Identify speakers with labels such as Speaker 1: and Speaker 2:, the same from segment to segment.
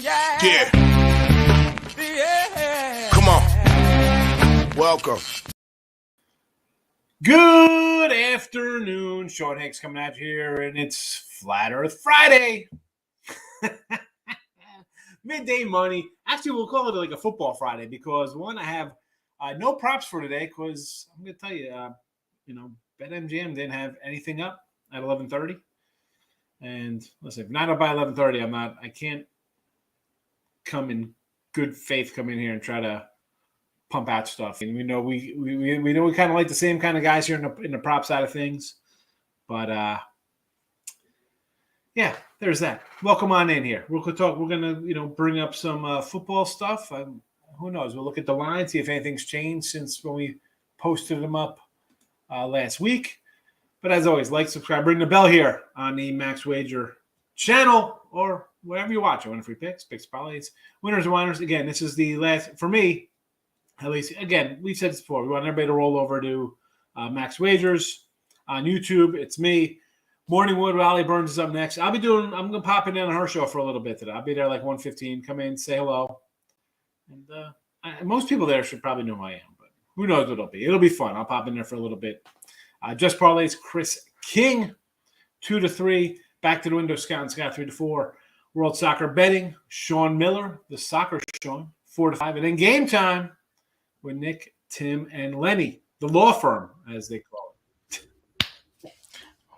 Speaker 1: Yeah. Come on. Welcome.
Speaker 2: Good afternoon. Sean Higgs coming out here, and it's Flat Earth Friday. Midday money. Actually, we'll call it like a football Friday because, one, I have no props for today because I'm going to tell you, BetMGM didn't have anything up at 11:30. And listen, if not up by 11:30, I can't come in good faith come in here and try to pump out stuff. And we know we kind of like the same kind of guys here in the prop side of things. But yeah, there's that. Welcome on in here. We're gonna bring up some football stuff. Who knows? We'll look at the line, see if anything's changed since when we posted them up last week. But as always, like, subscribe, ring the bell here on the Max Wager channel or wherever you watch it. Winner free picks, parlays, winners and whiners. Again, this is the last for me. At least, again, we've said this before. We want everybody to roll over to Max Wagers on YouTube. It's me. Morning Wood, Raleigh Burns is up next. I'm going to pop in on her show for a little bit today. I'll be there like 1:15. Come in, say hello. And most people there should probably know who I am, but who knows what it'll be. It'll be fun. I'll pop in there for a little bit. Just parlays, Chris King, 2 to 3. Back to the window, Scott and Scott, 3 to 4. World Soccer Betting, Sean Miller, the soccer Sean, 4 to 5. And then Game Time with Nick, Tim, and Lenny, the law firm, as they call it.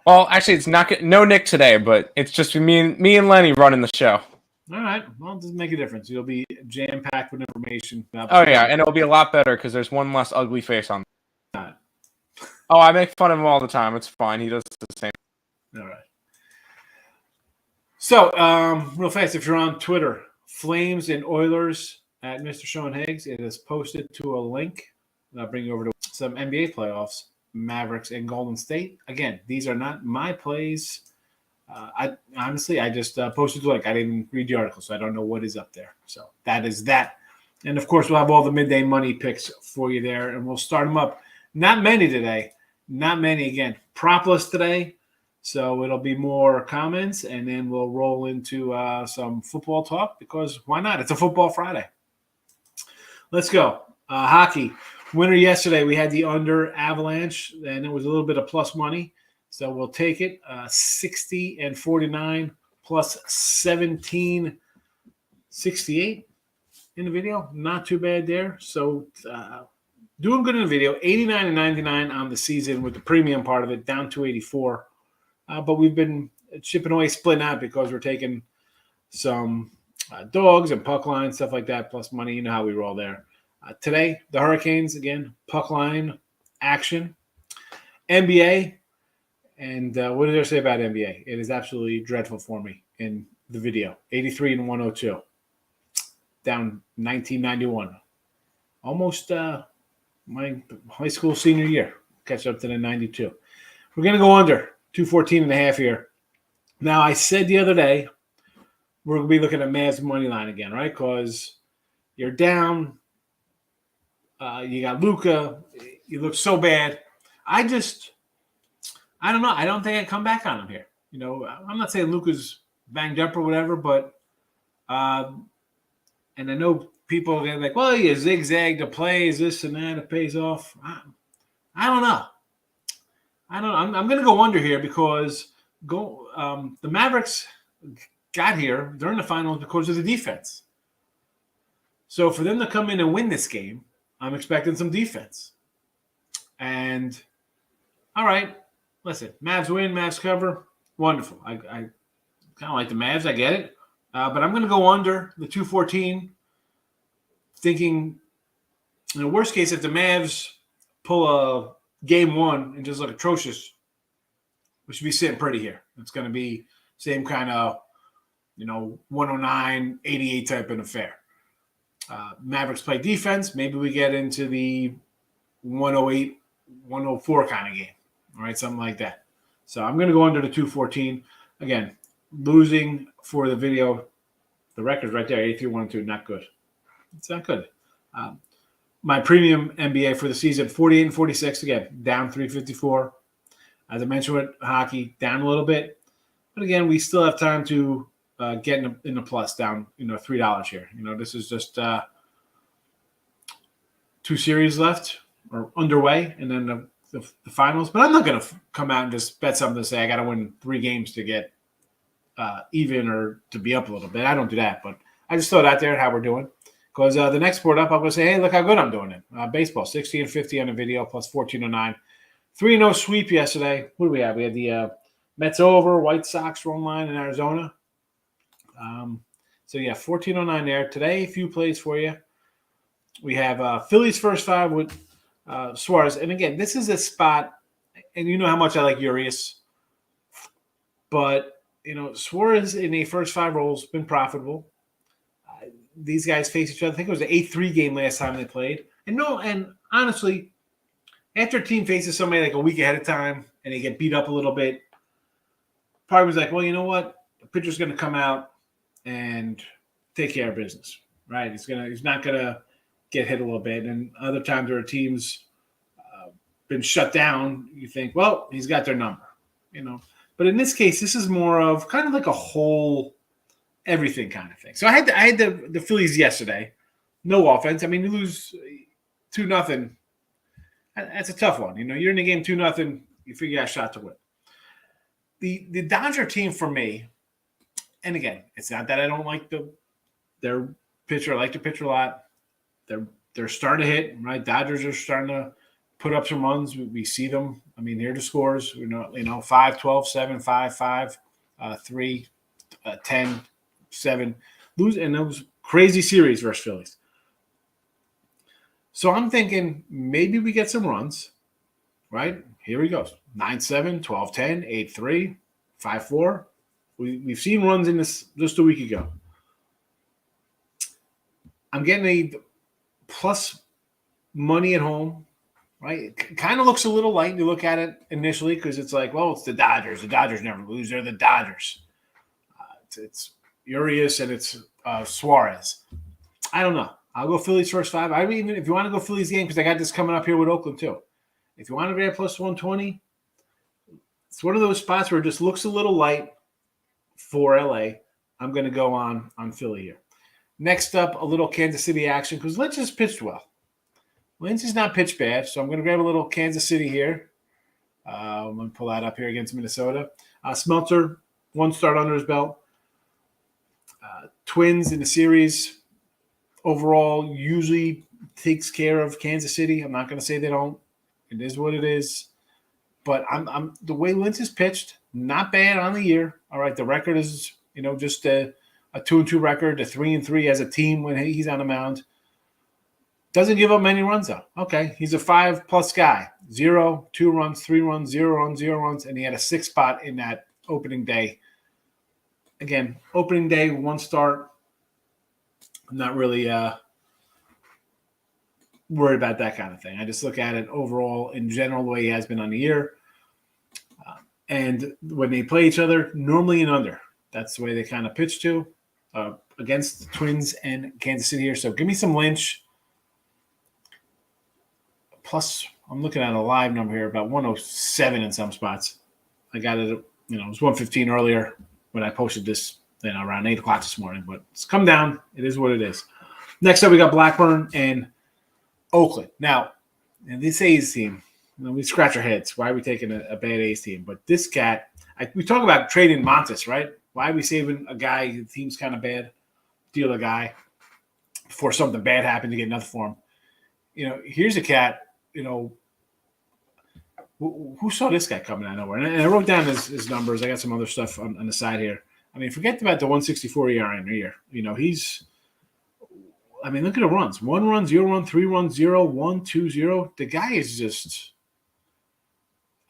Speaker 3: Well, actually, it's no Nick today, but it's just me and Lenny running the show.
Speaker 2: All right. Well, it doesn't make a difference. You'll be jam-packed with information.
Speaker 3: Oh, yeah, and it'll be a lot better because there's one less ugly face on. Oh, I make fun of him all the time. It's fine. He does the same.
Speaker 2: All right. So, real fast, if you're on Twitter, Flames and Oilers at Mr. Sean Higgs, it is posted to a link. I'll bring you over to some NBA playoffs, Mavericks and Golden State. Again, these are not my plays. I just posted the link. I didn't read the article, so I don't know what is up there. So that is that. And, of course, we'll have all the midday money picks for you there, and we'll start them up. Not many today. Not many, again. Propless today. So it'll be more comments, and then we'll roll into some football talk because why not? It's a football Friday. Let's go. Hockey. Winner yesterday, we had the under Avalanche, and it was a little bit of plus money. So we'll take it. 60 and 49 plus 17.68 in the video. Not too bad there. So doing good in the video. 89 and 99 on the season with the premium part of it, down to 84. But we've been chipping away, splitting out because we're taking some dogs and puck line, stuff like that, plus money. You know how we roll there. Today, the Hurricanes, again, puck line action. NBA, and what did I say about NBA? It is absolutely dreadful for me in the video. 83 and 102. Down 1991. Almost my high school senior year. Catch up to the 92. We're going to go under 214.5 here. Now, I said the other day, we're going to be looking at Mavs money line again, right? Because you're down. You got Luka. You look so bad. I don't know. I don't think I come back on him here. I'm not saying Luka's banged up or whatever, but and I know people are like, well, you zigzag the plays, this and that, it pays off. I don't know. I'm going to go under here because the Mavericks got here during the finals because of the defense. So for them to come in and win this game, I'm expecting some defense. And all right, listen, Mavs win, Mavs cover, wonderful. I kind of like the Mavs, I get it, but I'm going to go under the 214. Thinking, in the worst case, if the Mavs pull a game one and just look atrocious, we should be sitting pretty here. It's going to be same kind of, 109, 88 type of affair. Mavericks play defense. Maybe we get into the 108, 104 kind of game. All right, something like that. So I'm going to go under the 214. Again, losing for the video. The record's right there, 83, 102, not good. It's not good. My premium NBA for the season, 48 and 46, again, down 354. As I mentioned with hockey, down a little bit. But again, we still have time to getting in the plus down, $3 here. This is just 2 series left or underway, and then the finals. But I'm not going to come out and just bet something to say I got to win 3 games to get even or to be up a little bit. I don't do that, but I just throw it out there how we're doing. Because the next sport up, I'm going to say, hey, look how good I'm doing it. Baseball, 60-50 on the video, plus 1409. 3-0 sweep yesterday. What do we have? We had the Mets over, White Sox run line in Arizona. So, yeah, 1409 there. Today, a few plays for you. We have Phillies first 5 with Suarez. And, again, this is a spot, and you know how much I like Urias. But, Suarez in the first 5 rolls been profitable. These guys face each other. I think it was an 8-3 game last time they played. And honestly, after a team faces somebody like a week ahead of time and they get beat up a little bit, probably was like, well, you know what? The pitcher's going to come out and take care of business, right? He's not going to get hit a little bit. And other times where a team's been shut down, you think, well, he's got their number, But in this case, this is more of kind of like a whole everything kind of thing. So I had the Phillies yesterday. No offense. I mean, you lose 2-0. That's a tough one. You're in the game 2-0. You figure out a shot to win. The Dodger team for me, and again, it's not that I don't like their pitcher. I like the pitcher a lot. They're starting to hit, right? Dodgers are starting to put up some runs. We see them. I mean, here are the scores. 5, 12, 7, 5, 5, 3, 10, 7. Lose, and those crazy series versus Phillies. So I'm thinking maybe we get some runs, right? Here he goes. 9-7, 12-10, 8-3, 5-4. We've seen runs in this just a week ago. I'm getting a plus money at home, right? It kind of looks a little light. You look at it initially because it's like, well, it's the Dodgers. The Dodgers never lose. They're the Dodgers. It's Urias and it's Suarez. I don't know. I'll go Phillies first 5. I mean, if you want to go Phillies game, because I got this coming up here with Oakland too. If you want to grab plus 120, it's one of those spots where it just looks a little light for LA. I'm going to go on Philly here. Next up, a little Kansas City action because Lynch has pitched well. Lynch has not pitched bad, so I'm going to grab a little Kansas City here. I'm going to pull that up here against Minnesota. Smeltzer, 1 start under his belt. Twins in the series overall usually takes care of Kansas City. I'm not going to say they don't. It is what it is. But I'm the way Lynch has pitched, not bad on the year. All right, the record is just a 2-2 record, a 3-3 as a team when he's on the mound. Doesn't give up many runs though. Okay, he's a 5+ guy. 0, 2 runs, 3 runs, 0 runs, 0 runs, and he had a 6 spot in that opening day. Again, opening day, 1 start. I'm not really worried about that kind of thing. I just look at it overall in general the way he has been on the year. And when they play each other, normally an under. That's the way they kind of pitch to against the Twins and Kansas City here. So give me some Lynch. Plus, I'm looking at a live number here, about 107 in some spots. I got it, it was 115 earlier when I posted this, around 8 o'clock this morning. But it's come down. It is what it is. Next up, we got Blackburn and Oakland. Now, this A's team, we scratch our heads. Why are we taking a bad A's team? But this cat, we talk about trading Montes, right? Why are we saving a guy whose team's kind of bad, deal a guy before something bad happened to get another for him? Here's a cat, who saw this guy coming out of nowhere? And I wrote down his numbers. I got some other stuff on the side here. I mean, forget about the 164 ERA in a year. Look at the runs. 1 run, 0 run, 3 runs, 0, 1, 2, 0. The guy is just,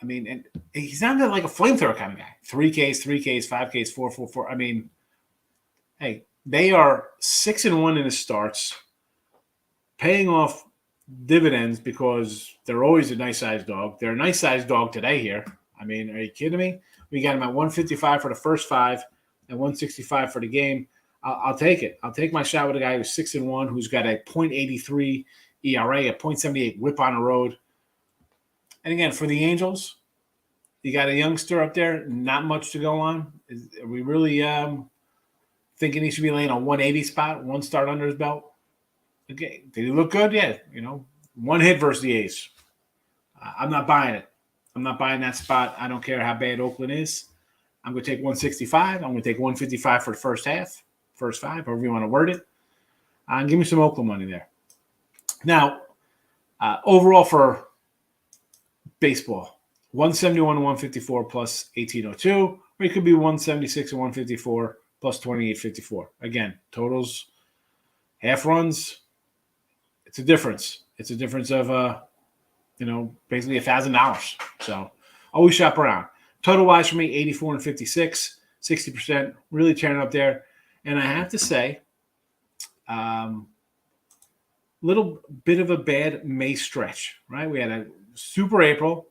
Speaker 2: and he's not like a flamethrower kind of guy. 3 Ks, 3 Ks, 5 Ks, 4, 4, 4. Hey, they are 6-1 in the starts, paying off dividends because they're always a nice-sized dog. They're a nice-sized dog today here. Are you kidding me? We got him at 155 for the first 5 and 165 for the game. I'll take it. I'll take my shot with a guy who's 6-1, who's got a .83 ERA, a .78 whip on the road. And again, for the Angels, you got a youngster up there, not much to go on. Are we really thinking he should be laying a 180 spot, one start under his belt. Okay, did he look good? Yeah, one hit versus the A's. I'm not buying it. I'm not buying that spot. I don't care how bad Oakland is. I'm going to take 165. I'm going to take 155 for the first half, first five, however you want to word it. And give me some Oakland money there. Now, overall for baseball, 171 and 154 plus 1802, or it could be 176 and 154 plus 2854. Again, totals, half runs. It's a difference. It's a difference of basically $1,000. So always shop around. Total wise for me, 84 and 56, 60%, really tearing up there. And I have to say, little bit of a bad May stretch, right? We had a super April,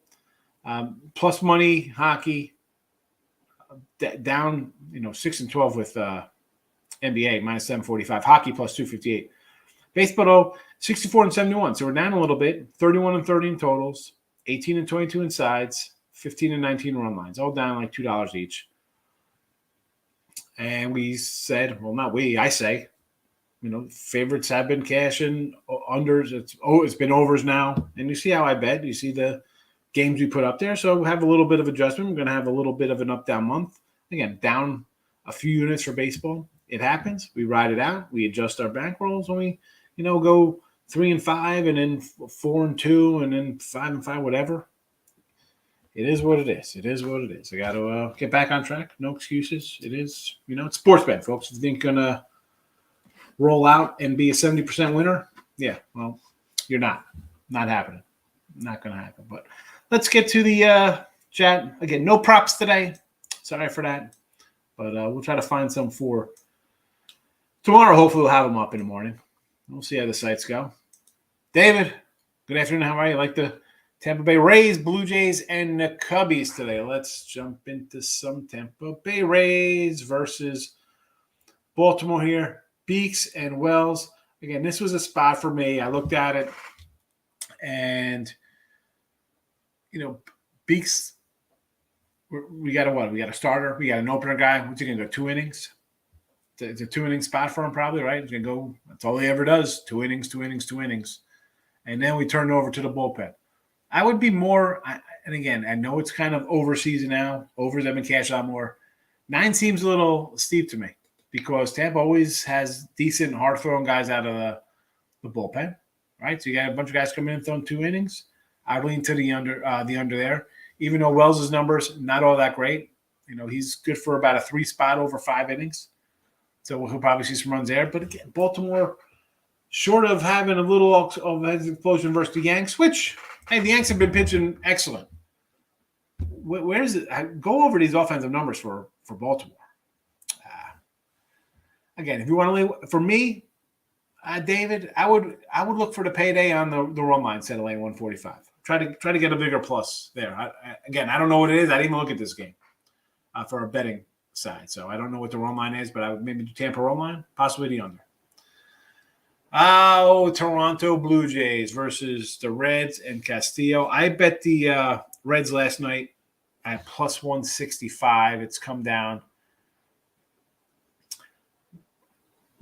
Speaker 2: plus money hockey, down 6 and 12 with NBA minus 745, hockey plus 258. Baseball, though, 64 and 71. So we're down a little bit. 31 and 30 in totals, 18 and 22 in sides, 15 and 19 run lines, all down like $2 each. And we said, well, not we, I say, favorites have been cashing unders. It's been overs now. And you see how I bet. You see the games we put up there. So we have a little bit of adjustment. We're going to have a little bit of an up-down month. Again, down a few units for baseball. It happens. We ride it out. We adjust our bankrolls when we, go 3 and 5 and then 4 and 2 and then 5 and 5, whatever. It is what it is. It is what it is. I got to get back on track. No excuses. It is, it's sports bet, folks. If you think going to roll out and be a 70% winner, yeah, well, you're not. Not happening. Not going to happen. But let's get to the chat. Again, no props today. Sorry for that. But we'll try to find some for tomorrow. Hopefully we'll have them up in the morning. We'll see how the sites go. David, good afternoon. How are you? Like the Tampa Bay Rays, Blue Jays, and the Cubbies today. Let's jump into some Tampa Bay Rays versus Baltimore here. Beeks and Wells. Again, this was a spot for me. I looked at it, and, Beeks, we got a what? We got a starter. We got an opener guy. What's he going to go, 2 innings? It's a 2-inning spot for him probably, right? He's going to go – that's all he ever does, 2 innings, 2 innings, 2 innings. And then we turn it over to the bullpen. I would be more – and again, I know it's kind of over season now. Overs have been cashed out more. 9 seems a little steep to me because Tampa always has decent, hard-throwing guys out of the bullpen, right? So you got a bunch of guys coming in throwing 2 innings. I lean to the under there. Even though Wells' numbers not all that great, he's good for about a 3 spot over 5 innings. So he'll probably see some runs there. But again, Baltimore, short of having a little of an explosion versus the Yanks, which, hey, the Yanks have been pitching excellent. Where is it? Go over these offensive numbers for Baltimore. Again, if you want to lay, for me, David, I would look for the payday on the run line instead of laying 145. Try to get a bigger plus there. I don't know what it is. I didn't even look at this game for a betting side. So I don't know what the run line is, but I would maybe do Tampa run line, possibly the under. Oh, Toronto Blue Jays versus the Reds and Castillo. I bet the Reds last night at plus 165. It's come down.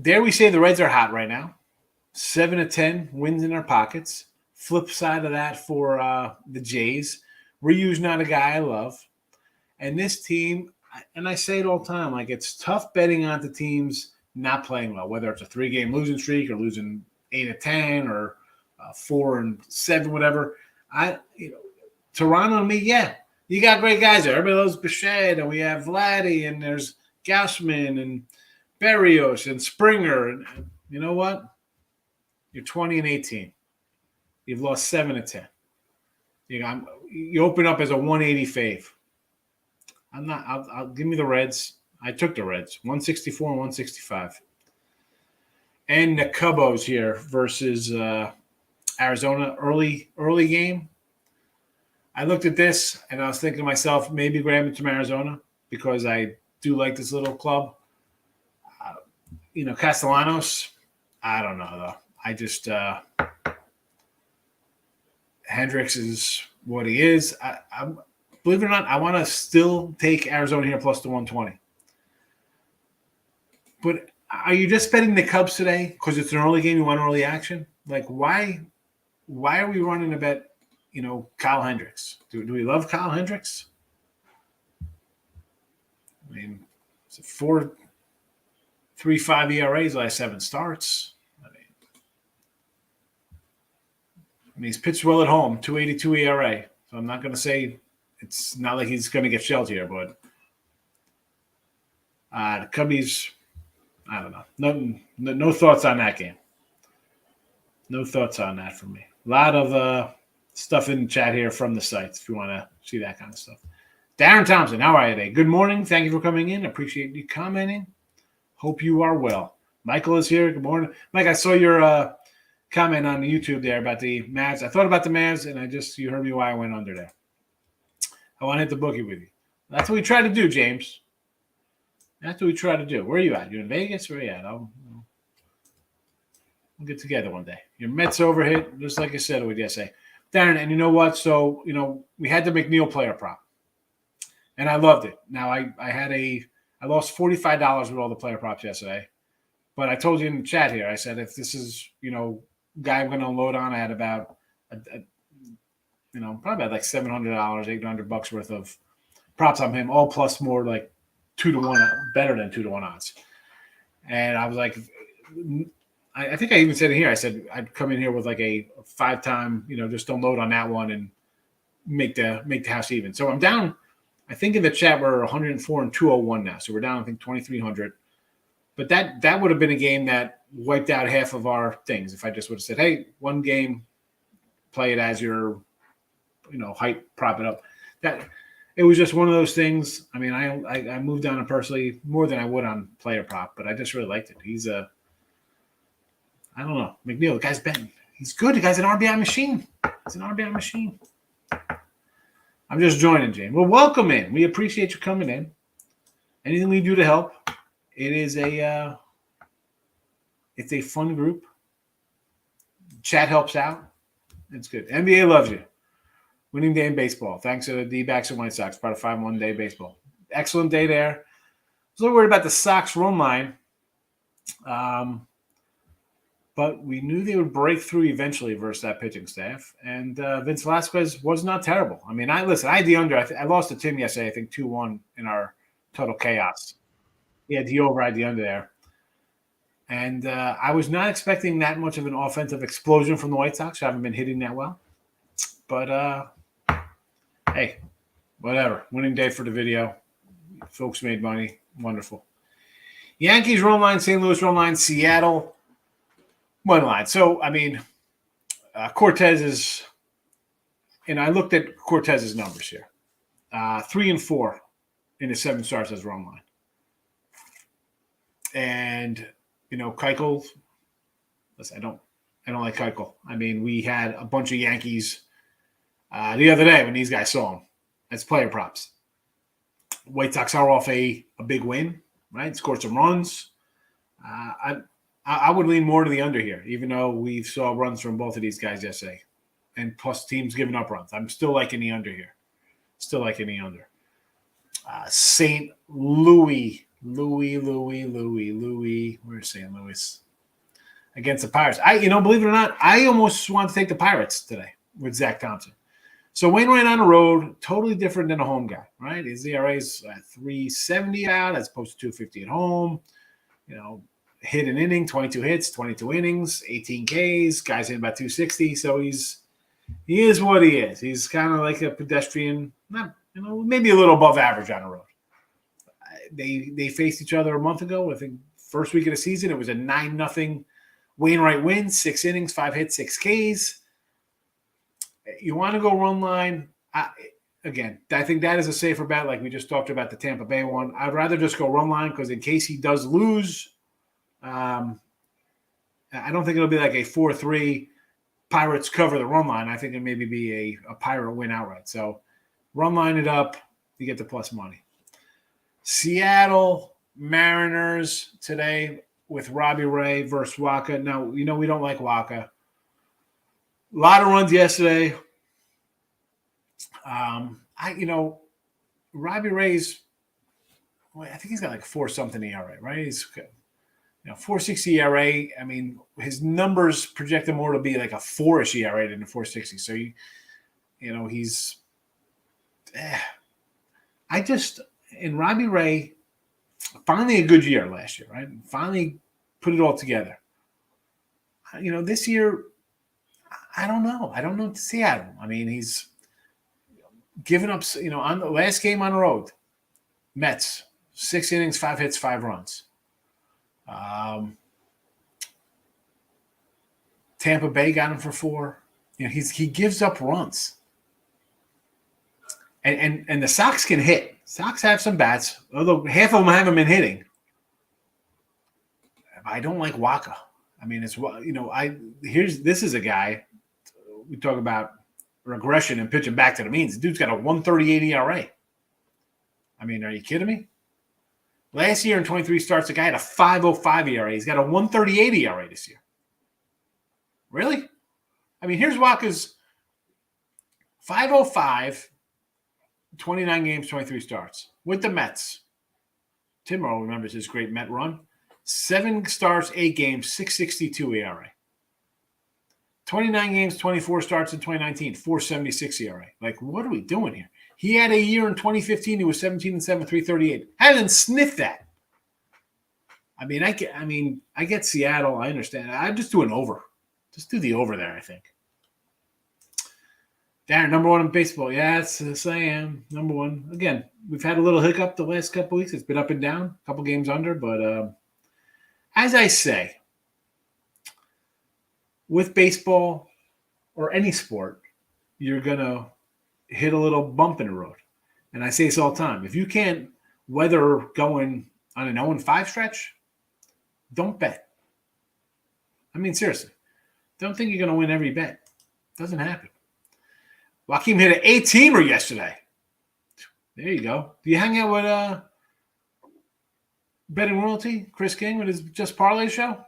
Speaker 2: Dare we say the Reds are hot right now? 7-10 wins in their pockets. Flip side of that for the Jays. Ryu's not a guy I love. And this team, and I say it all the time, like it's tough betting on the teams not playing well, whether it's a 3-game losing streak or losing 8-10 or 4-7, whatever. Toronto and me, yeah, you got great guys there. Everybody loves Bichette, and we have Vladdy, and there's Gausman and Berrios and Springer. And you know what? You're 20-18. You've lost 7-10. You open up as a 180 fave. I'm not. I'll give me the Reds. I took the Reds, 164 and 165. And the Cubs here versus Arizona, early game. I looked at this and I was thinking to myself, maybe grab it from Arizona because I do like this little club. Castellanos, I don't know though. I just Hendricks is what he is. I believe it or not, I want to still take Arizona here plus the 120. But are you just betting the Cubs today because it's an early game? You want early action? Like, why are we running a bet, Kyle Hendricks? Do we love Kyle Hendricks? I mean, it's a 4.35 ERAs last 7 starts. I mean, he's pitched well at home, 2.82 ERA. So I'm not going to say it's not like he's going to get shelled here, but the Cubbies, I don't know. No thoughts on that game. No thoughts on that from me. A lot of stuff in the chat here from the sites if you want to see that kind of stuff. Darren Thompson, how are you today? Good morning. Thank you for coming in. Appreciate you commenting. Hope you are well. Michael is here. Good morning. Mike, I saw your comment on the YouTube there about the Mavs. I thought about the Mavs, and you heard me why I went under there. I want to hit the bookie with you. That's what we try to do, James. That's what we try to do. Where are you at? You in Vegas? Where are you at? We'll get together one day. Your Mets overhit, just like I said with yesterday. Darren, and you know what? So, we had the McNeil player prop, and I loved it. Now, I lost $45 with all the player props yesterday, but I told you in the chat here, I said, if this is, guy I'm going to unload on, I had about, probably about like $700, $800 worth of props on him, all plus more like 2-to-1, better than 2-to-1 odds. And I was like, I think I even said it here. I said I'd come in here with like a 5-time, just unload on that one and make the house even. So I'm down. I think in the chat we're 104 and 201 now. So we're down, I think, 2,300. But that would have been a game that wiped out half of our things if I just would have said, hey, one game, play it as your, height, prop it up. That it was just one of those things. I mean, I moved on it personally more than I would on player prop, but I just really liked it. He's I don't know. McNeil, the guy's been. He's good. The guy's an RBI machine. He's an RBI machine. I'm just joining, James. Well, welcome in. We appreciate you coming in. Anything we do to help. It is it's a fun group. Chat helps out. It's good. NBA loves you. Winning day in baseball. Thanks to the D-backs and White Sox. Part of 5-1 day baseball. Excellent day there. I was a little worried about the Sox run line. But we knew they would break through eventually versus that pitching staff. And Vince Velasquez was not terrible. I mean, I had the under. I lost to Tim yesterday, I think 2-1 in our total chaos. He had the over, I had the under there. And I was not expecting that much of an offensive explosion from the White Sox. I haven't been hitting that well. But, hey, whatever. Winning day for the video. Folks made money. Wonderful. Yankees run line, St. Louis run line, Seattle. One line. So, I mean, Cortez is, and I looked at Cortez's numbers here. 3 and 4 in the 7 starts as run line. And, Keuchel, listen, I don't like Keuchel. I mean, we had a bunch of Yankees the other day when these guys saw him as player props. White Sox are off a big win, right? Scored some runs. I would lean more to the under here, even though we saw runs from both of these guys yesterday. And plus teams giving up runs. I'm still liking the under here. Still liking the under. St. Louis. Where's St. Louis? Against the Pirates. Believe it or not, I almost want to take the Pirates today with Zach Thompson. So Wainwright on the road, totally different than a home guy, right? His ERA is 370 out as opposed to 250 at home. Hit an inning, 22 hits, 22 innings, 18 Ks. Guy's in about 260. So he is what he is. He's kind of like a pedestrian, not maybe a little above average on the road. They faced each other a month ago. I think first week of the season, it was a 9-0 Wainwright win, 6 innings, 5 hits, 6 Ks. You want to go run line. Again, I think that is a safer bet, like we just talked about the Tampa Bay one. I'd rather just go run line because in case he does lose, I don't think it'll be like a 4-3 Pirates cover the run line. I think it maybe be a Pirate win outright. So run line it up, you get the plus money. Seattle Mariners today with Robbie Ray versus Waka. Now, we don't like Waka. A lot of runs yesterday. Robbie Ray's, I think he's got like 4-something ERA, right? .460 ERA. I mean, his numbers project him more to be like a 4-ish ERA than a .460. So he's. And Robbie Ray, finally a good year last year, right? Finally put it all together. This year, I don't know. I don't know what to see out of him. I mean, he's given up, on the last game on the road, Mets, 6 innings, 5 hits, 5 runs. Tampa Bay got him for 4. He gives up runs. And the Sox can hit. Sox have some bats, although half of them haven't been hitting. I don't like Waka. I mean, this is a guy. We talk about regression and pitching back to the means. The dude's got a 138 ERA. I mean, are you kidding me? Last year in 23 starts, the guy had a 5.05 ERA. He's got a 138 ERA this year. Really? I mean, here's Waka's 5.05, 29 games, 23 starts with the Mets. Tim Rowe remembers his great Met run. 7 starts, 8 games, 6.62 ERA. 29 games, 24 starts in 2019, 4.76 ERA. Like, what are we doing here? He had a year in 2015. He was 17-7, 338. Hasn't sniffed that. I mean, I get Seattle. I understand. I'm just doing over. Just do the over there, I think. Darren, number 1 in baseball. Yes, I am. Number 1. Again, we've had a little hiccup the last couple weeks. It's been up and down, a couple games under. But as I say, with baseball or any sport, you're going to hit a little bump in the road. And I say this all the time. If you can't weather going on an 0-5 stretch, don't bet. I mean, seriously. Don't think you're going to win every bet. Doesn't happen. Joaquin hit an 18-er yesterday. There you go. Do you hang out with Betting Royalty, Chris King, with his Just Parlay show?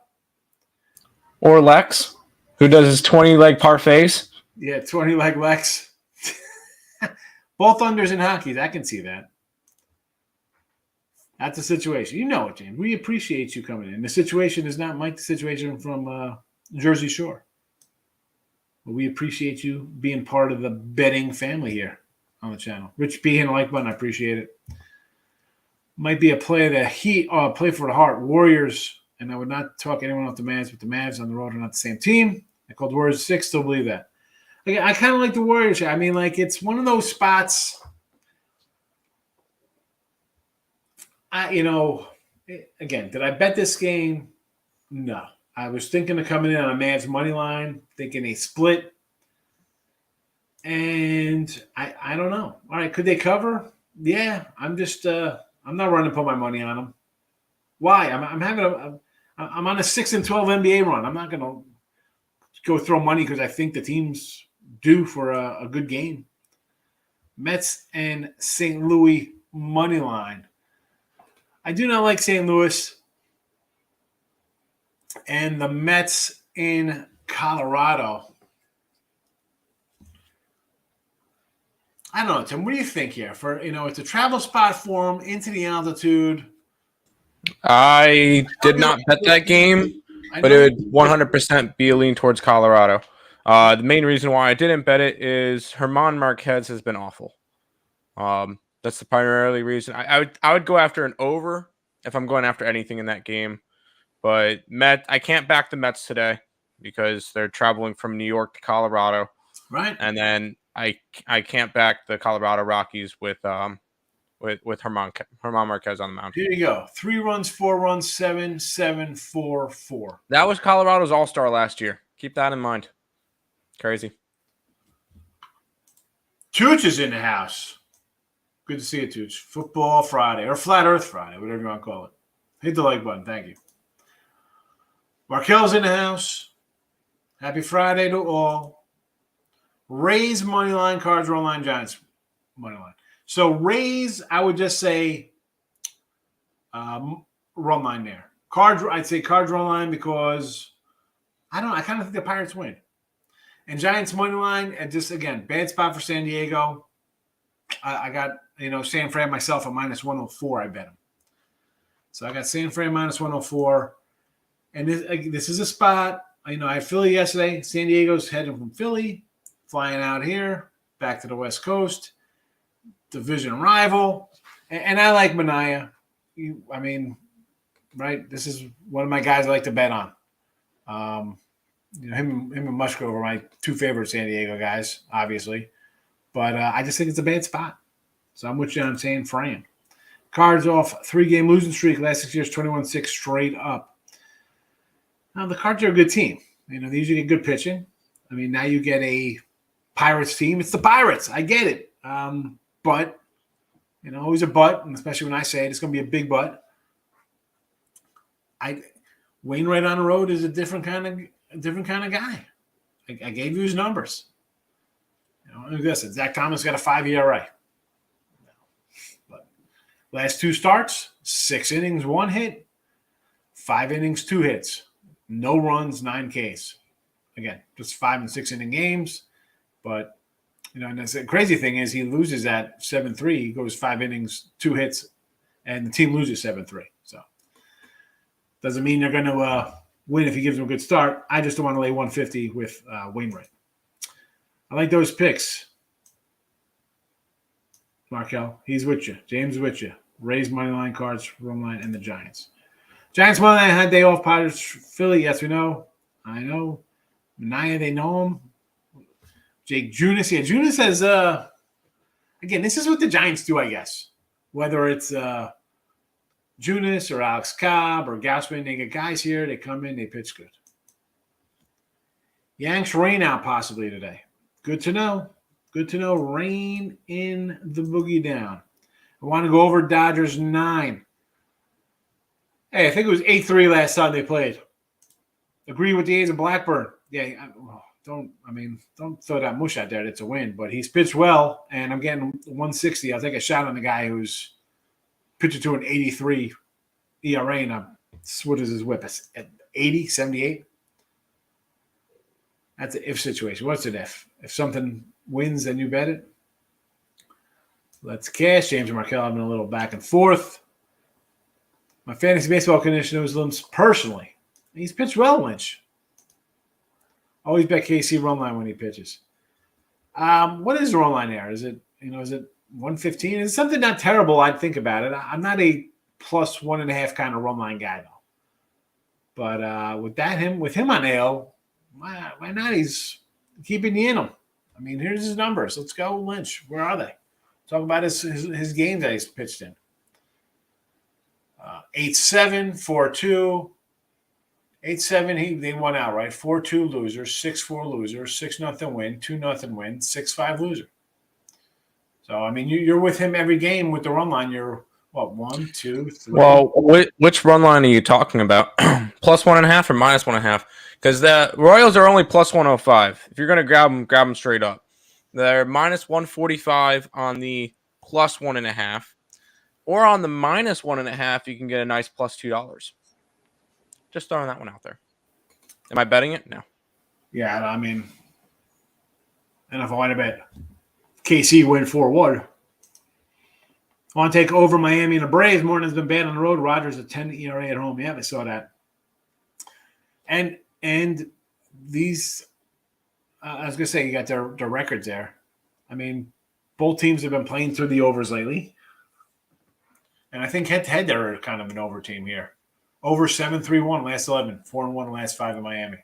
Speaker 3: Or Lex, who does his 20-leg parfaits.
Speaker 2: Yeah, 20-leg Lex. Both unders in hockey. I can see that. That's the situation. You know it, James. We appreciate you coming in. The situation is not Mike, the situation from Jersey Shore. But we appreciate you being part of the betting family here on the channel. Rich B and a like button. I appreciate it. Might be a play that play for the heart. Warriors, and I would not talk anyone off the Mavs, but the Mavs on the road are not the same team. I called the Warriors 6. Still believe that. I kind of like the Warriors. I mean, like, it's one of those spots. Again, did I bet this game? No. I was thinking of coming in on a Mavs money line, thinking a split. And I don't know. All right, could they cover? Yeah, I'm just I'm not running to put my money on them. Why? I'm on a 6-12 NBA run. I'm not going to go throw money because I think the team's due for a good game. Mets and St. Louis money line. I do not like St. Louis and the Mets in Colorado. I don't know, Tim. What do you think here? It's a travel spot for them into the altitude.
Speaker 3: I did not bet that game, but it would 100% be a lean towards Colorado. The main reason why I didn't bet it is German Marquez has been awful. That's the primarily reason. I would go after an over if I'm going after anything in that game. But I can't back the Mets today because they're traveling from New York to Colorado.
Speaker 2: Right.
Speaker 3: And then I can't back the Colorado Rockies with German Marquez on the mound.
Speaker 2: Here you go. 3 runs, 4 runs, 7, 7, 4, 4.
Speaker 3: That was Colorado's all-star last year. Keep that in mind. Crazy.
Speaker 2: Tooch is in the house. Good to see you, Tooch. Football Friday or Flat Earth Friday, whatever you want to call it. Hit the like button. Thank you. Markel's in the house. Happy Friday to all. Rays money line, Cards run line, Giants money line. So Rays, I would just say run line there. I'd say Cards run line because I kind of think the Pirates win. And Giants money line, and just again, bad spot for San Diego. I got San Fran myself at -104. I bet him. So I got San Fran -104. And this is a spot. I had Philly yesterday. San Diego's heading from Philly, flying out here, back to the West Coast. Division rival. And I like Mania. Right? This is one of my guys I like to bet on. Him and Musgrove are my two favorite San Diego guys, obviously. But I just think it's a bad spot. So I'm with you on saying Fran. Cards off 3-game losing streak, last 6 years, 21-6 straight up. Now, the Cards are a good team. They usually get good pitching. Now you get a Pirates team. It's the Pirates. I get it. But, always a but, and especially when I say it, it's going to be a big but. Wainwright on the road is a different kind of guy. I gave you his numbers. Listen, Zach Thomas got a 5 ERA. But last 2 starts, 6 innings, 1 hit, 5 innings, 2 hits, no runs, 9 Ks. Again, just 5 and 6 inning games. But and the crazy thing is he loses that 7-3. He goes 5 innings, 2 hits, and the team loses 7-3. So doesn't mean they're going to win if he gives them a good start. I just don't want to lay 150 with Wainwright. I like those picks. Markel, he's with you. James is with you. Raise money line, Cards, run line, and the Giants. Giants money line had day off. Pirates, Philly, yes, we know. I know. Mania, they know him. Jake Junis. Yeah, Junis has, again, this is what the Giants do, I guess. Whether it's Junis or Alex Cobb or Gausman, they get guys here. They come in, they pitch good. Yanks rain out possibly today. Good to know. Good to know. Rain in the boogie down. I want to go over Dodgers 9. Hey, I think it was 8-3 last time they played. Agree with the A's and Blackburn. Yeah, don't throw that mush out there. That's a win. But he's pitched well, and I'm getting 160. I'll take a shot on the guy who's pitching to an 83 ERA. And what is his whip? At 80, 78? That's an if situation. What's an if? If something wins, then you bet it. Let's cash. James and Markel having a little back and forth. My fantasy baseball conditioner knows Limbs personally. He's pitched well, Lynch. Always bet KC run line when he pitches. What is the run line there? Is it 115? It's something not terrible. I'd think about it. I'm not a plus 1.5 kind of run line guy though. But with him on AL, why not? He's keeping the in him. Here's his numbers. Let's go, Lynch. Where are they? Talk about his games that he's pitched in. 8-7, 4-2. 8-7, they won out, right? 4-2 loser, 6-4 loser, 6-0 win, 2-0 win, 6-5 loser. So, you're with him every game with the run line. You're, 1, 2, 3.
Speaker 3: Well, which run line are you talking about? Plus 1.5 or minus 1.5? Because the Royals are only plus 105. If you're going to grab them straight up. They're minus 145 on the plus 1.5. Or on the minus 1.5, you can get a nice plus $2. Just throwing that one out there. Am I betting it? No.
Speaker 2: Yeah, and if I want to bet KC win 4-1, I want to take over Miami and the Braves. Morton has been bad on the road. Rogers a 10 ERA at home. Yeah, I saw that. And these, I was going to say, you got their records there. Both teams have been playing through the overs lately. And I think head-to-head, they're kind of an over team here. Over 7-3-1 last 11, 4-1 last 5 in Miami.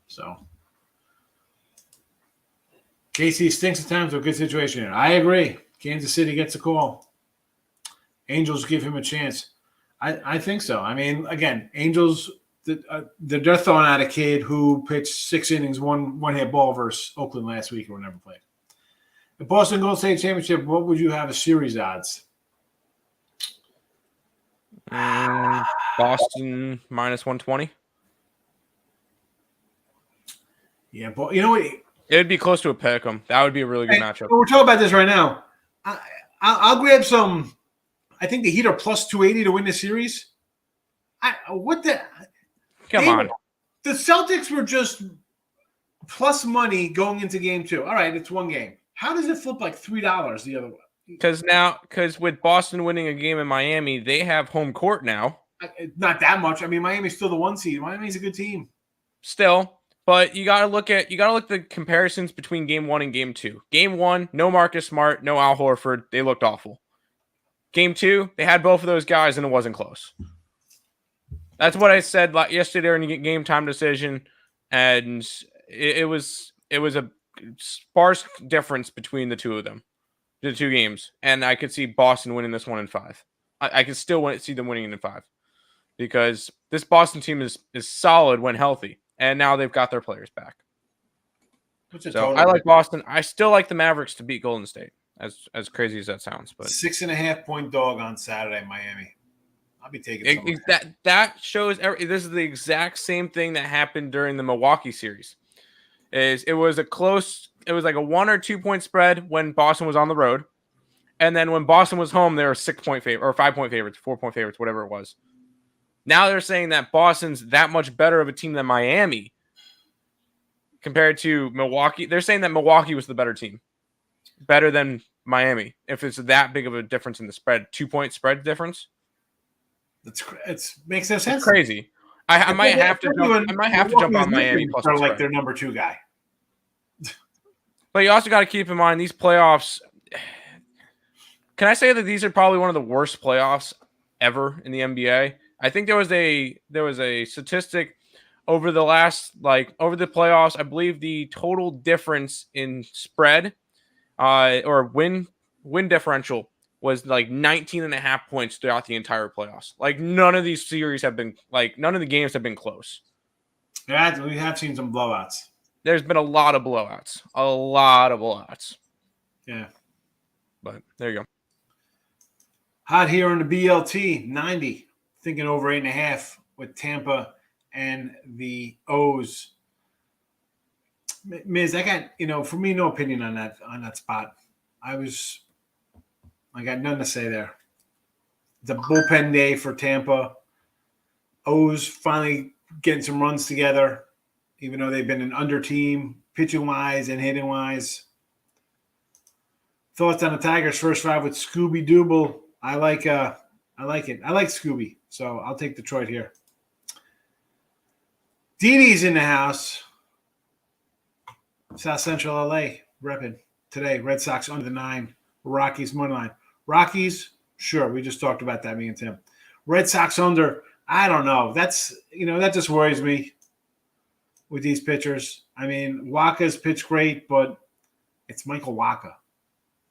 Speaker 2: So KC stinks at times with a good situation here. I agree. Kansas City gets a call. Angels give him a chance. I think so. Again, Angels, they're throwing out a kid who pitched 6 innings, one hit ball versus Oakland last week or whenever played. The Boston Golden State Championship, what would you have as series odds?
Speaker 3: Boston minus 120.
Speaker 2: Yeah, but you know what?
Speaker 3: It'd be close to a pick 'em. That would be a really good matchup.
Speaker 2: We're talking about this right now. I'll grab some. I think the Heat are plus 280 to win the series.
Speaker 3: Come on.
Speaker 2: The Celtics were just plus money going into game 2. All right, it's one game. How does it flip like $3 the other way?
Speaker 3: Because with Boston winning a game in Miami, they have home court now.
Speaker 2: Not that much. I mean, Miami's still the 1 seed. Miami's a good team.
Speaker 3: Still, but you got to look at the comparisons between game 1 and game 2. Game 1, no Marcus Smart, no Al Horford. They looked awful. Game 2, they had both of those guys, and it wasn't close. That's what I said yesterday during the game time decision, and it was a sparse difference between the two of them, the two games, and I could see Boston winning this one in 5. I could still see them winning it in 5 because this Boston team is solid when healthy, and now they've got their players back. So I like Boston. I still like the Mavericks to beat Golden State, as crazy as that sounds. But
Speaker 2: 6.5-point dog on Saturday, Miami. I'll be taking
Speaker 3: that shows this is the exact same thing that happened during the Milwaukee series. It was like a 1 or 2 point spread when Boston was on the road, and then when Boston was home, they were 6-point favorite or 5-point favorites, 4-point favorites, whatever it was. Now they're saying that Boston's that much better of a team than Miami compared to Milwaukee. They're saying that Milwaukee was the better team, better than Miami. If it's that big of a difference in the spread, 2-point spread difference.
Speaker 2: It makes no sense.
Speaker 3: It's crazy. I might have to jump on Miami plus the
Speaker 2: like their number 2 guy.
Speaker 3: But you also got to keep in mind these playoffs. Can I say that these are probably one of the worst playoffs ever in the NBA? I think there was a statistic over the playoffs. I believe the total difference in spread or win differential was like 19.5 points throughout the entire playoffs. Like none of these series have been none of the games have been close.
Speaker 2: Yeah, we have seen some blowouts.
Speaker 3: There's been a lot of blowouts. A lot of blowouts.
Speaker 2: Yeah.
Speaker 3: But there you go.
Speaker 2: Hot here on the BLT, 90. Thinking over 8.5 with Tampa and the O's. Miz, I got, for me, no opinion on that spot. I got nothing to say there. It's a bullpen day for Tampa. O's finally getting some runs together, even though they've been an under team, pitching-wise and hitting-wise. Thoughts on the Tigers' first 5 with Scooby Dooble. I like it. I like Scooby, so I'll take Detroit here. Didi's in the house. South Central LA repping today. Red Sox under the 9. Rockies money line. Rockies, sure. We just talked about that, me and Tim. Red Sox under. I don't know. That's that just worries me with these pitchers. I mean, Waka's pitched great, but it's Michael Waka.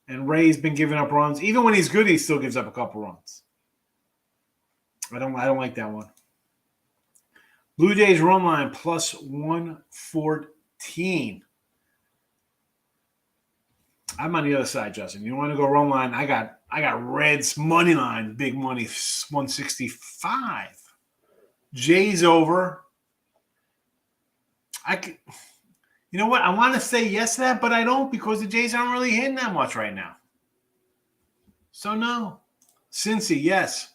Speaker 2: And Ray's been giving up runs. Even when he's good, he still gives up a couple runs. I don't like that one. Blue Jays run line plus 114. I'm on the other side, Justin. You want to go run line? I got Reds money line, big money, 165. Jays over. You know what? I want to say yes to that, but I don't because the Jays aren't really hitting that much right now. So no. Cincy, yes.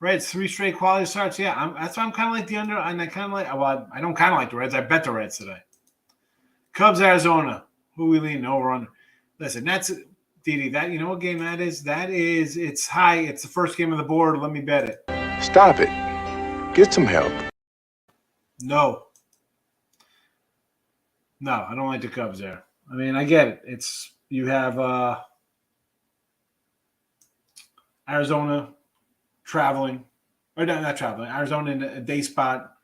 Speaker 2: Reds, 3 straight quality starts. Yeah, that's why I'm kind of like the under, and I kind of like. Well, I don't kind of like the Reds. I bet the Reds today. Cubs, Arizona. Who we leaning over under? Listen, that's Didi. That you know what game that is? It's high. It's the first game of the board. Let me bet it.
Speaker 1: Stop it. Get some help.
Speaker 2: No, I don't like the Cubs there. I mean, I get it. It's you have Arizona traveling, or not traveling. Arizona in a day spot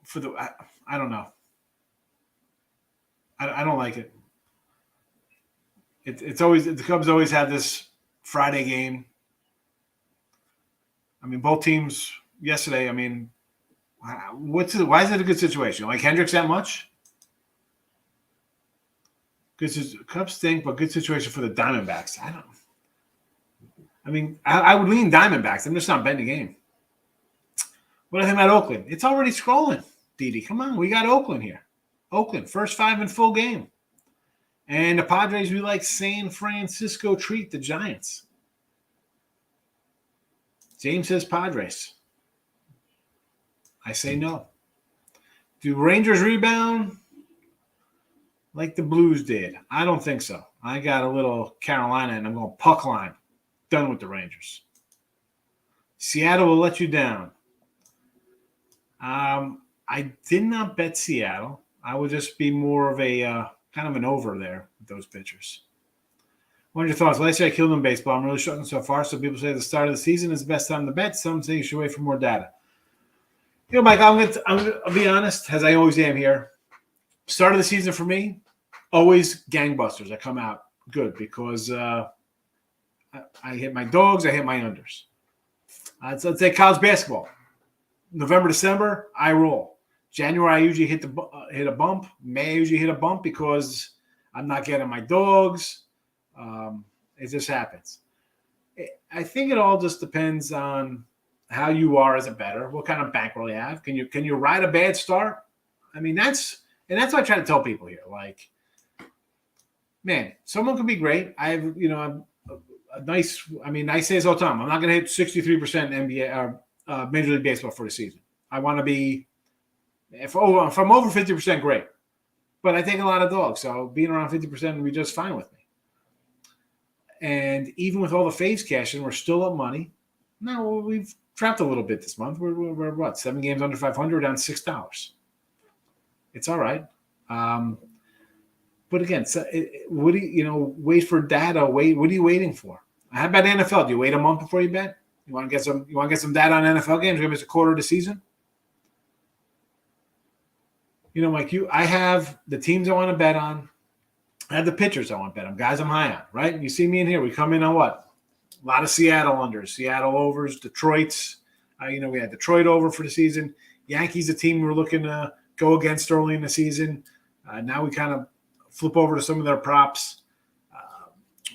Speaker 2: for the. I don't know. I don't like it. It's always the Cubs always have this Friday game. I mean, both teams yesterday. I mean, why is it a good situation? Like Hendricks that much? Cubs stink, but good situation for the Diamondbacks. I would lean Diamondbacks. I'm just not betting the game. What do I think about Oakland? It's already scrolling, Didi. Come on, we got Oakland here. Oakland, first 5 in full game. And the Padres, we like San Francisco treat the Giants. James says Padres. I say no. Do Rangers rebound like the Blues did? I don't think so. I got a little Carolina, and I'm going puck line. Done with the Rangers. Seattle will let you down. I did not bet Seattle. I would just be more of a kind of an over there with those pitchers. What are your thoughts? Last year I killed in baseball. I'm really struggling so far. So people say the start of the season is the best time to bet. Some say you should wait for more data. Mike, I'll be honest, as I always am here. Start of the season for me, always gangbusters. I come out good because I hit my dogs. I hit my unders. Let's say college basketball. November, December, I roll. January, I usually hit a bump. May, I usually hit a bump because I'm not getting my dogs. It just happens. I think it all just depends on how you are as a bettor, what kind of bankroll you have. Can you ride a bad start? I mean, that's what I try to tell people here. Like, man, someone can be great. I have, a nice. I mean, I say this all the time. I'm not going to hit 63% NBA or Major League Baseball for the season. I want to be, if I'm over 50%, great. But I take a lot of dogs, so being around 50% would be just fine with me. And even with all the faves cashing, we're still up money. No, we've trapped a little bit this month. We're what, 7 games under 500, down $6. It's all right. But again, what do you wait for data? Wait, what are you waiting for? How about NFL? Do you wait a month before you bet? You want to get some data on NFL games? You're gonna miss a quarter of the season. Mike, I have the teams I want to bet on. I have the pitchers I want to bet on, guys I'm high on, right? You see me in here. We come in on what? A lot of Seattle unders, Seattle overs, Detroit's. We had Detroit over for the season. Yankees, a team we're looking to go against early in the season. Now we kind of flip over to some of their props.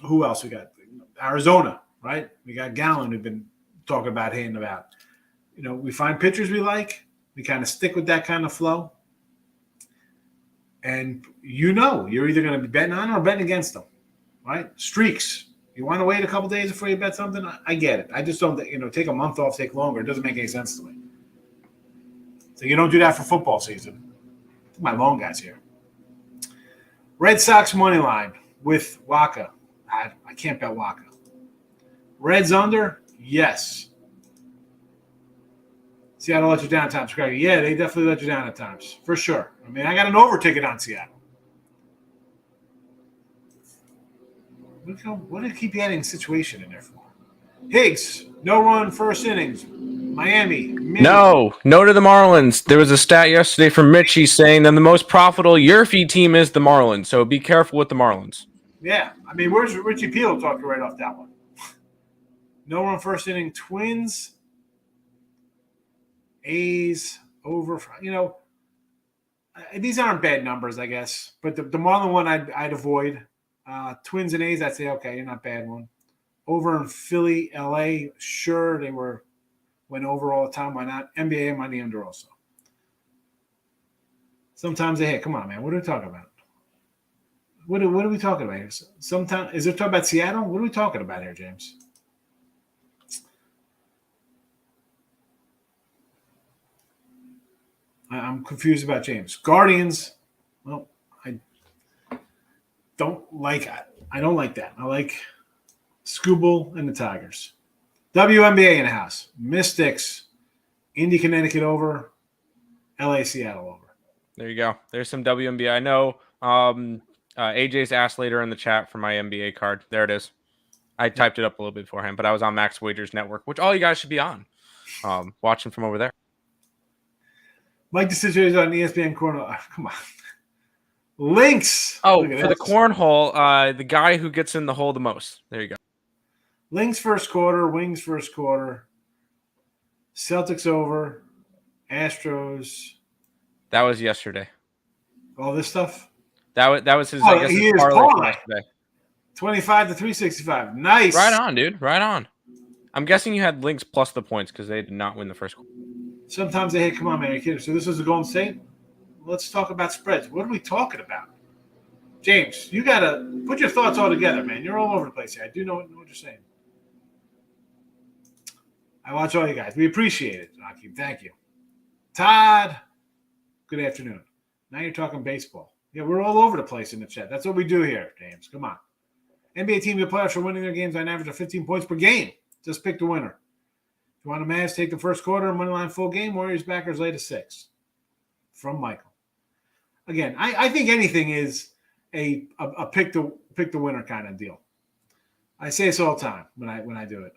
Speaker 2: Who else we got? Arizona, right? We got Gallen, who've been talking about, hitting about. We find pitchers we like. We kind of stick with that kind of flow. And you're either going to be betting on or betting against them, right? Streaks. You want to wait a couple days before you bet something? I get it. I just don't, take a month off, take longer. It doesn't make any sense to me. So you don't do that for football season. My long guys here. Red Sox money line with Waka. I can't bet Waka. Reds under? Yes. Seattle let you down at times. Yeah, they definitely let you down at times. For sure. I mean, I got an over ticket on Seattle. What did keep adding situation in there for? Higgs, no run first innings. Miami.
Speaker 3: No to the Marlins. There was a stat yesterday from Richie saying that the most profitable Yurfie team is the Marlins. So be careful with the Marlins.
Speaker 2: Yeah. I mean, where's Richie Peel talking right off that one? No run first inning. Twins. A's over. These aren't bad numbers, I guess. But the Marlin one I'd avoid. Twins and A's, I'd say, okay, not bad one. Over in Philly, LA, sure, they went over all the time. Why not? NBA money under also. Sometimes they hit. Come on, man. What are we talking about? What are we talking about here? Sometimes is it talking about Seattle? What are we talking about here, James? I'm confused about James. Guardians. Well, I don't like that. I like Scooble and the Tigers. WNBA in the house. Mystics. Indy, Connecticut over. LA, Seattle over.
Speaker 3: There you go. There's some WNBA. I know AJ's asked later in the chat for my NBA card. There it is. I typed it up a little bit beforehand, but I was on Max Wagers Network, which all you guys should be on. Watching from over there.
Speaker 2: Mike, the situation on ESPN corner. Come on. Lynx.
Speaker 3: Oh, for the cornhole, the guy who gets in the hole the most. There you go.
Speaker 2: Lynx first quarter, Wings first quarter. Celtics over. Astros.
Speaker 3: That was yesterday.
Speaker 2: All this stuff?
Speaker 3: That was his, I guess, his parlay yesterday.
Speaker 2: 25 to 365. Nice.
Speaker 3: Right on, dude. Right on. I'm guessing you had Lynx plus the points because they did not win the first quarter.
Speaker 2: Sometimes they hit. Come on, man. Are you kidding? So this is the Golden State? Let's talk about spreads. What are we talking about? James, you got to put your thoughts all together, man. You're all over the place here. I do know what you're saying. I watch all you guys. We appreciate it, Akeem. Thank you. Todd, good afternoon. Now you're talking baseball. Yeah, we're all over the place in the chat. That's what we do here, James. Come on. NBA team in the playoffs are winning their games on average of 15 points per game. Just pick the winner. If You want the Mavs take the first quarter, money line full game, Warriors backers lay to 6. From Michael. Again, I think anything is a pick the winner kind of deal. I say this all the time when I do it.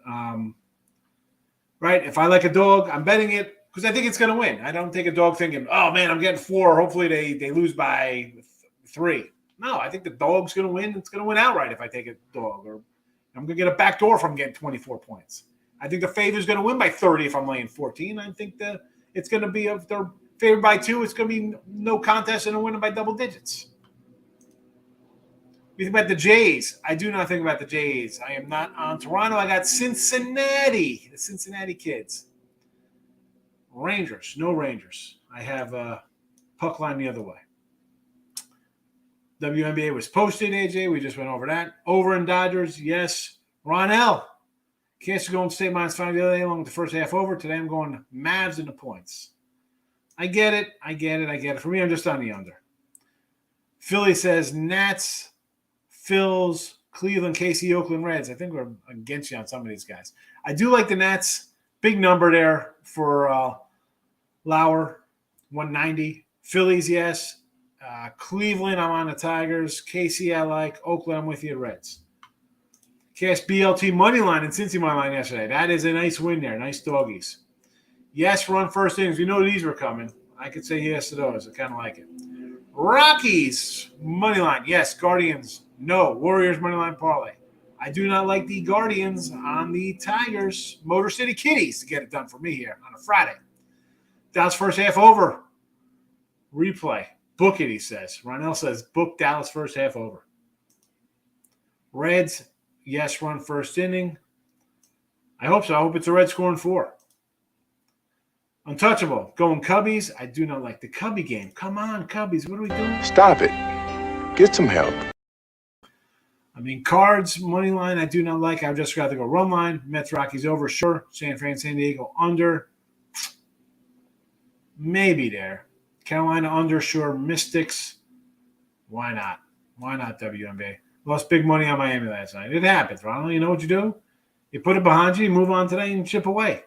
Speaker 2: Right? If I like a dog, I'm betting it because I think it's going to win. I don't take a dog thinking, oh man, I'm getting 4. Hopefully they lose by 3. No, I think the dog's going to win. It's going to win outright if I take a dog, or I'm going to get a backdoor if I'm getting 24 points. I think the favor's going to win by 30 if I'm laying 14. I think that it's going to be, if they're favored by 2, it's going to be no contest and a winner by double digits. You think about the Jays. I do not think about the Jays. I am not on Toronto. I got Cincinnati, the Cincinnati kids. Rangers, no Rangers. I have puck line the other way. WNBA was posted, AJ. We just went over that. Over in Dodgers, yes. Ron L. Kansas Golden State minus 5 the other day along with the first half over. Today I'm going Mavs in the points. I get it. For me, I'm just on the under. Philly says Nats, Phils, Cleveland, KC, Oakland Reds. I think we're against you on some of these guys. I do like the Nats. Big number there for Lauer, 190. Phillies, yes. Cleveland, I'm on the Tigers. KC, I like. Oakland, I'm with you, Reds. Cash BLT money line and Cincy money line yesterday. That is a nice win there. Nice doggies. Yes, run first innings. We know these were coming. I could say yes to those. I kind of like it. Rockies money line. Yes. Guardians. No. Warriors money line parlay. I do not like the Guardians on the Tigers. Motor City Kitties to get it done for me here on a Friday. Dallas first half over. Replay. Book it, he says. Ronell says book Dallas first half over. Reds. Yes, run first inning. I hope so. I hope it's a Red scoring 4. Untouchable. Going Cubbies. I do not like the Cubby game. Come on, Cubbies. What are we doing?
Speaker 1: Stop it. Get some help.
Speaker 2: I mean, Cards, money line, I do not like. I've just got to go run line. Mets, Rockies over, sure. San Fran, San Diego under. Maybe there. Carolina under, sure. Mystics. Why not? Why not, WNBA? Lost big money on Miami last night. It happens, Ronald. You know what you do? You put it behind you, you move on today, and chip away.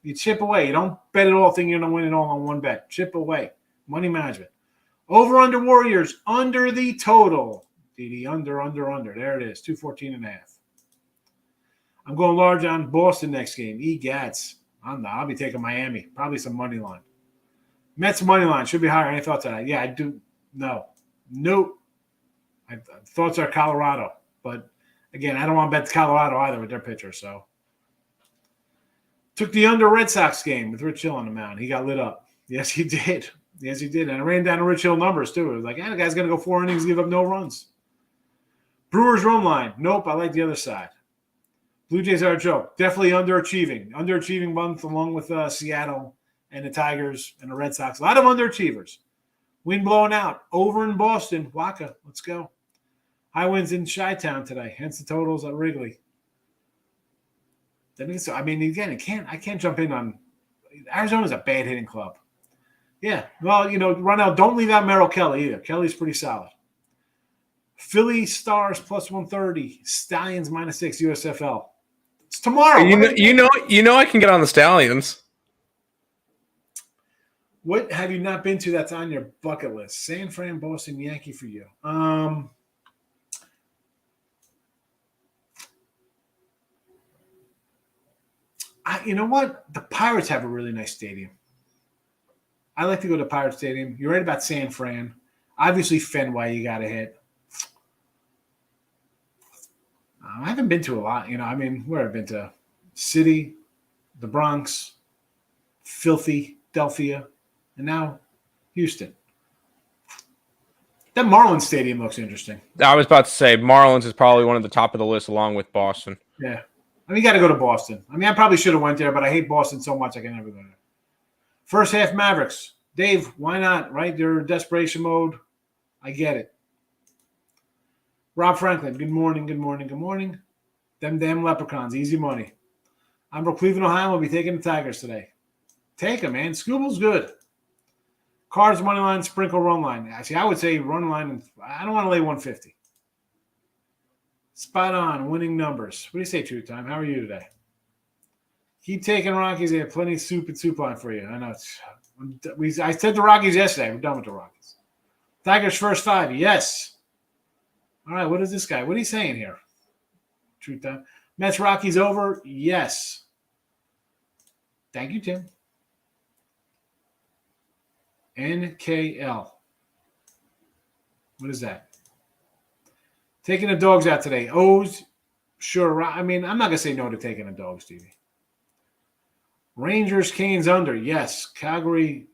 Speaker 2: You chip away. You don't bet it all, think you're going to win it all on one bet. Chip away. Money management. Over under Warriors. Under the total. DD, under. There it is. 214.5. I'm going large on Boston next game. Egats. I'll be taking Miami. Probably some money line. Mets money line. Should be higher. Any thoughts on that? Yeah, I do. No. Nope. My thoughts are Colorado. But, again, I don't want to bet Colorado either with their pitcher, so. Took the under Red Sox game with Rich Hill on the mound. He got lit up. Yes, he did. And I ran down the Rich Hill numbers, too. It was like, the guy's going to go 4 innings, give up no runs. Brewers run line. Nope, I like the other side. Blue Jays are a joke. Definitely underachieving. Underachieving month along with Seattle and the Tigers and the Red Sox. A lot of underachievers. Wind blowing out. Over in Boston. Waka, let's go. High winds in Chi-Town today. Hence the totals at Wrigley. I mean, again, I can't jump in on – Arizona's a bad hitting club. Yeah, well, Ronell, don't leave out Merrill Kelly either. Kelly's pretty solid. Philly Stars plus 130. Stallions minus 6 USFL. It's tomorrow.
Speaker 3: You know I can get on the Stallions.
Speaker 2: What have you not been to that's on your bucket list? San Fran, Boston, Yankee for you. You know what? The Pirates have a really nice stadium. I like to go to Pirate Stadium. You're right about San Fran. Obviously, Fenway, you got to hit. I haven't been to a lot. Where I've been to City, the Bronx, filthy Delphia, and now Houston. That Marlins Stadium looks interesting.
Speaker 3: I was about to say Marlins is probably one of the top of the list along with Boston.
Speaker 2: Yeah. You got to go to Boston. I probably should have went there, but I hate Boston so much I can never go there. First half Mavericks. Dave, why not, right? They're in desperation mode. I get it. Rob Franklin, good morning. Them damn leprechauns, easy money. I'm from Cleveland, Ohio. We'll be taking the Tigers today. Take them, man. Scooble's good. Cards, money line, sprinkle, run line. Actually, I would say run line. And I don't want to lay 150. Spot on, winning numbers. What do you say, True Time? How are you today? Keep taking Rockies. They have plenty of soup and soup line for you. I know. I said the Rockies yesterday. We're done with the Rockies. Tigers first 5. Yes. All right. What is this guy? What are you saying here? Truth time. Mets Rockies over. Yes. Thank you, Tim. NKL. What is that? Taking the dogs out today. O's. Sure. I mean, I'm not going to say no to taking the dogs, Stevie. Rangers, Canes under. Yes. Calgary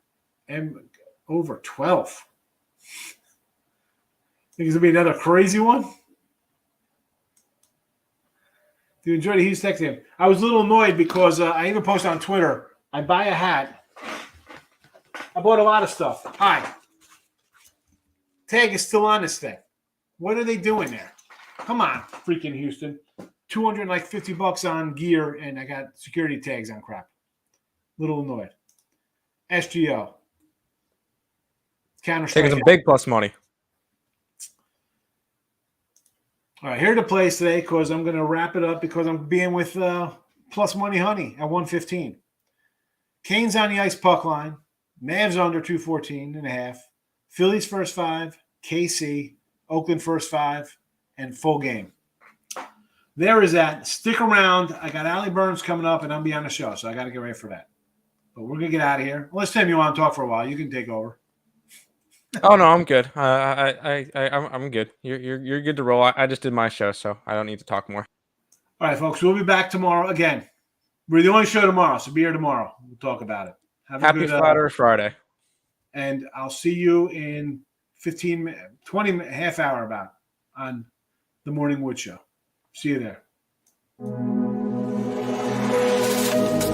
Speaker 2: over 12. Think it's going to be another crazy one? Do you enjoy the Hughes text him? I was a little annoyed because I even posted on Twitter. I buy a hat. I bought a lot of stuff. Hi. Tag is still on this thing. What are they doing there? Come on, freaking Houston. $250 on gear, and I got security tags on crap. Little annoyed. SGO. Counter-Strike.
Speaker 3: Taking some big plus money.
Speaker 2: All right, here to plays today because I'm going to wrap it up because I'm being with Plus Money Honey at 115. Canes on the ice puck line. Mavs under 214.5. Phillies first 5. KC. Oakland first 5. And full game. There is that. Stick around. I got Allie Burns coming up, and I'll be on the show, so I got to get ready for that. But we're going to get out of here. Unless, Tim, you want to talk for a while, you can take over.
Speaker 3: Oh no, I'm good. I'm good. You're good to roll. I just did my show, so I don't need to talk more.
Speaker 2: All right, folks. We'll be back tomorrow again. We're the only show tomorrow, so be here tomorrow. We'll talk about it. Have a
Speaker 3: Happy
Speaker 2: good
Speaker 3: Flat Earth Friday.
Speaker 2: And I'll see you in 20 half hour about on the Morning Wood Show. See you there.